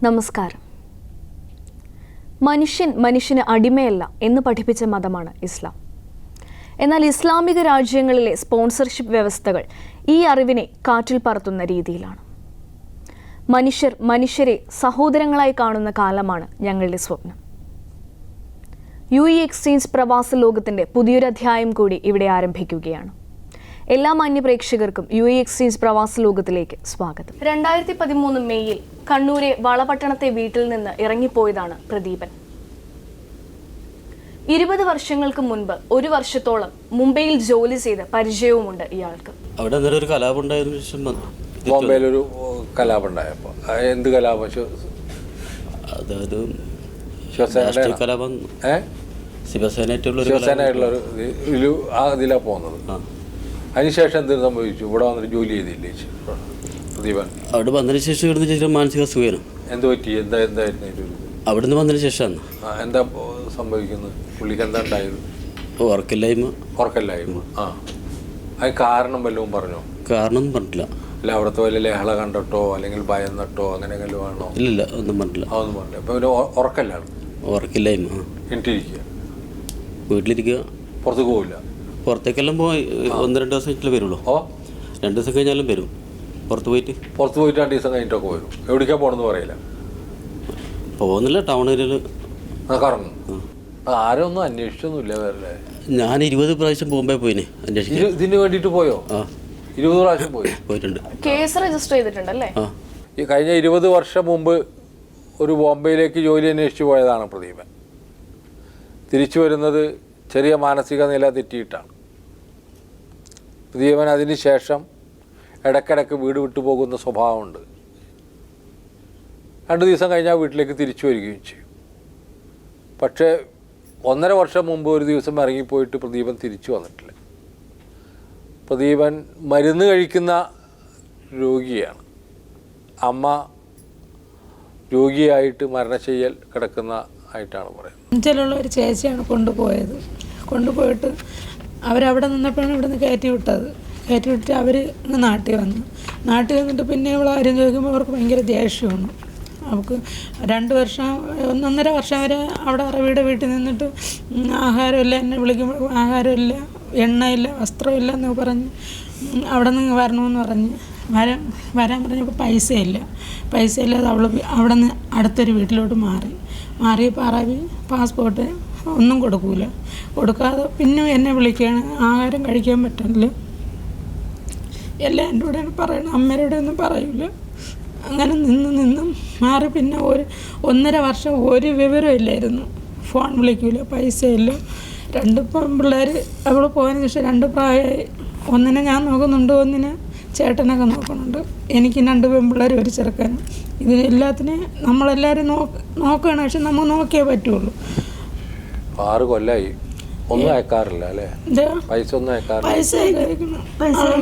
നമസ്കാരം. മനുഷ്യന് അടിമയല്ല എന്ന് പഠിപ്പിച്ച മതമാണ് ഇസ്ലാം. എന്നാൽ ഇസ്ലാമിക രാജ്യങ്ങളിലെ സ്പോൺസർഷിപ്പ് വ്യവസ്ഥകൾ ഈ അറിവിനെ കാറ്റിൽ പറത്തുന്ന രീതിയിലാണ്. മനുഷ്യരെ സഹോദരങ്ങളായി കാണുന്ന കാലമാണ് ഞങ്ങളുടെ സ്വപ്നം. UAE എക്സ്ചേഞ്ച് പ്രവാസ ലോകത്തിൻ്റെ പുതിയൊരു അധ്യായം കൂടി ഇവിടെ ആരംഭിക്കുകയാണ്. എല്ലാ മാന്യപ്രേക്ഷകർക്കും UAE എക്സ്ചേഞ്ച് പ്രവാസ ലോകത്തിലേക്ക് സ്വാഗതം. 2013 മെയ്യിൽ കണ്ണൂരെ വളപട്ടണത്തെ വീട്ടിൽ നിന്ന് ഇറങ്ങിപ്പോയതാണ് പ്രദീപൻ. 20 വർഷങ്ങൾക്ക് മുൻപ് 1 വർഷത്തോളം മുംബൈയിൽ ജോലി ചെയ്ത് പരിചയവുമുണ്ട് ഇയാൾക്ക്. അവിടെ ഒരു കലാപം ഉണ്ടായിരുന്നു. ബോംബെയിലൊരു കലാപം ഉണ്ടായപ്പോൾ എന്ത് കലാപം? അതൊരു കലാപം ശിവസേനയായിട്ടുള്ളൊരു ഇതിലാണ് പോകുന്നത്. അതിനുശേഷം എന്ത് സംഭവിച്ചു? ഇവിടെ വന്നിട്ട് ജോലി ചെയ്തില്ലേ പ്രദീപൻ? അവിടെ വന്നതിന് ശേഷം ഇവിടുന്ന് ചേച്ചി മാനസിക അസുഖമാണ്. എന്ത് പറ്റി? എന്തായിരുന്നു അവിടുന്ന് വന്നതിന് ശേഷമാണ്. എന്താ സംഭവിക്കുന്നത്? പുള്ളിക്ക് എന്താ ഉണ്ടായത്? ഉറക്കല്ലായ്മ. അത് കാരണം വല്ലതും പറഞ്ഞോ? കാരണം പറഞ്ഞില്ല. അല്ല അവിടുത്തെ വല്ല ലഹള കണ്ടിട്ടോ അല്ലെങ്കിൽ ഭയന്നിട്ടോ അങ്ങനെ ആണോ? ഇല്ല, ഒന്നും പറഞ്ഞില്ല. അതൊന്നും പറഞ്ഞില്ല. അപ്പൊ ഉറക്കല്ലാണ്? ഉറക്കില്ലായ്മ. വീട്ടിലിരിക്കുക, വീട്ടിലിരിക്കുക, പുറത്തേക്ക് പോവില്ല. പുറത്തേക്കെല്ലാം പോയി 1-2 ദിവസം കഴിഞ്ഞിട്ട് വരുള്ളൂ. 2 ദിവസം കഴിഞ്ഞാലും വരും. പുറത്ത് പോയിട്ട് 2 ദിവസം കഴിഞ്ഞിട്ടൊക്കെ വരും. എവിടേക്കാ പോകണമെന്ന് പറയില്ല. പോകുന്നില്ല, ടൗൺ ഏരിയയിൽ കറങ്ങും. ആരും ഒന്നും അന്വേഷിച്ചൊന്നുമില്ല വേറെ? ഞാൻ 20 പ്രാവശ്യം ബോംബെ പോയിനെ അന്വേഷിക്കാൻ. ഇതിന് വേണ്ടിയിട്ട് പോയോ? 20 പ്രാവശ്യം പോയിട്ടുണ്ട്. കേസ് രജിസ്റ്റർ ചെയ്തിട്ടുണ്ടല്ലേ? ഈ കഴിഞ്ഞ 20 വർഷം മുമ്പ് ഒരു ബോംബെയിലേക്ക് ജോലി അന്വേഷിച്ച് പോയതാണ് പ്രദീപൻ. തിരിച്ചു വരുന്നത് ചെറിയ മാനസിക നില തെറ്റിയിട്ടാണ്. പ്രദീപൻ അതിന് ശേഷം ഇടയ്ക്കിടയ്ക്ക് വീട് വിട്ടു പോകുന്ന സ്വഭാവമുണ്ട്. 2 ദിവസം കഴിഞ്ഞാൽ വീട്ടിലേക്ക് തിരിച്ചു വരികയും ചെയ്യും. പക്ഷേ 1.5 വർഷം മുമ്പ് ഒരു ദിവസം ഇറങ്ങിപ്പോയിട്ട് പ്രദീപൻ തിരിച്ചു വന്നിട്ടില്ല. പ്രദീപൻ മരുന്ന് കഴിക്കുന്ന രോഗിയാണ്. അമ്മ രോഗിയായിട്ട് മരണശയ്യൽ കിടക്കുന്ന ആയിട്ടാണ് പറയുന്നത്. ചിലുള്ള ഒരു ചേച്ചിയാണ് കൊണ്ടുപോയിട്ട് അവരവിടെ നിന്നപ്പോഴാണ് ഇവിടെ നിന്ന് കയറ്റി വിട്ടിട്ട് അവർ നാട്ടിൽ വന്നിട്ട് പിന്നെ ഇവിടെ ആരും ചോദിക്കുമ്പോൾ അവർക്ക് ഭയങ്കര ദേഷ്യമാണ്. അവർക്ക് 2 വർഷം 1.5 വർഷം വരെ അവിടെ അറബിയുടെ വീട്ടിൽ നിന്നിട്ട് ആഹാരമില്ല, എന്നെ വിളിക്കുമ്പോൾ ആഹാരമില്ല, എണ്ണയില്ല, വസ്ത്രമില്ല എന്ന് പറഞ്ഞ് അവിടെ നിന്ന് വരണമെന്ന് പറഞ്ഞ് വരാൻ പറഞ്ഞപ്പോൾ പൈസ ഇല്ലാതെ അവിടെ നിന്ന് അടുത്തൊരു വീട്ടിലോട്ട് മാറിയപ്പോൾ അറബി പാസ്പോർട്ട് ഒന്നും കൊടുക്കാതെ പിന്നെ എന്നെ വിളിക്കുകയാണ്. ആഹാരം കഴിക്കാൻ പറ്റില്ല, എല്ലാം എൻ്റെ കൂടെയാണ് പറയണം, അമ്മയുടെ ഒന്നും പറയില്ല. അങ്ങനെ നിന്നും മാറി. പിന്നെ 1.5 വർഷം ഒരു വിവരം ഇല്ലായിരുന്നു. ഫോൺ വിളിക്കില്ല, പൈസ ഇല്ല. 2 പിള്ളേർ അവൾ പോയതിന് ശേഷം 2 പ്രായമായി. ഒന്നിനെ ഞാൻ നോക്കുന്നുണ്ട്, ഒന്നിനെ ചേട്ടനൊക്കെ നോക്കുന്നുണ്ട്. എനിക്ക് 2 പെൺപിള്ളേർ, ഒരു ചെറുക്കനും. ഇതിനെല്ലാത്തിനും നമ്മളെല്ലാവരും നോക്കുകയാണ്. പക്ഷെ നമ്മൾ നോക്കിയേ പറ്റുള്ളൂ. 6 കൊല്ലമായി ഒന്നും അയക്കാറില്ല അല്ലേ? പൈസ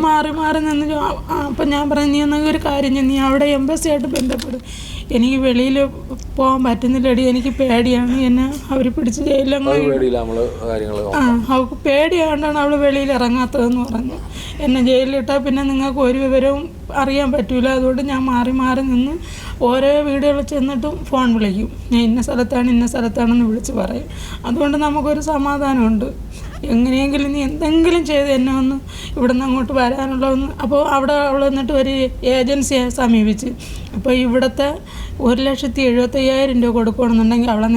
മാറി നിന്ന്. അപ്പം ഞാൻ പറഞ്ഞു, നീ എന്നാൽ ഒരു കാര്യം, നീ അവിടെ എംബസിയായിട്ട് ബന്ധപ്പെടും. എനിക്ക് വെളിയിൽ പോകാൻ പറ്റുന്നില്ലടി, എനിക്ക് പേടിയാണ്, എന്നെ അവർ പിടിച്ച് അവൾക്ക് പേടിയാണ്ടാണ് അവൾ വെളിയിൽ ഇറങ്ങാത്തതെന്ന് പറഞ്ഞു. എന്നെ ജയിലിലിട്ടാൽ പിന്നെ നിങ്ങൾക്ക് ഒരു വിവരവും അറിയാൻ പറ്റൂല. അതുകൊണ്ട് ഞാൻ മാറി നിന്ന് ഓരോ വീടുകളിൽ ചെന്നിട്ടും ഫോൺ വിളിക്കും. ഞാൻ ഇന്ന സ്ഥലത്താണെന്ന് വിളിച്ച് പറയും. അതുകൊണ്ട് നമുക്കൊരു സമാധാനമുണ്ട്. എങ്ങനെയെങ്കിലും നീ എന്തെങ്കിലും ചെയ്ത് എന്നെ ഒന്ന് ഇവിടെ നിന്ന് അങ്ങോട്ട് വരാനുള്ളതെന്ന്. അപ്പോൾ അവിടെ അവൾ എന്നിട്ട് ഒരു ഏജൻസിയെ സമീപിച്ച്. അപ്പോൾ ഇവിടുത്തെ 1,75,000 രൂപ കൊടുക്കുകയാണെന്നുണ്ടെങ്കിൽ അവളെ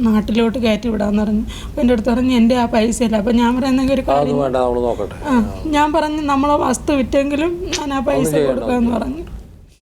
നാട്ടിലോട്ട് കയറ്റി വിടാമെന്ന് പറഞ്ഞു. അപ്പോൾ എൻ്റെ അടുത്ത് പറഞ്ഞു, എൻ്റെ ആ പൈസ ഇല്ല. അപ്പോൾ ഞാൻ പറയുന്നെങ്കിൽ ഒരു കാര്യം, ഞാൻ പറഞ്ഞു നമ്മളെ വസ്തു വിറ്റെങ്കിലും ഞാൻ ആ പൈസ കൊടുക്കാമെന്ന് പറഞ്ഞു.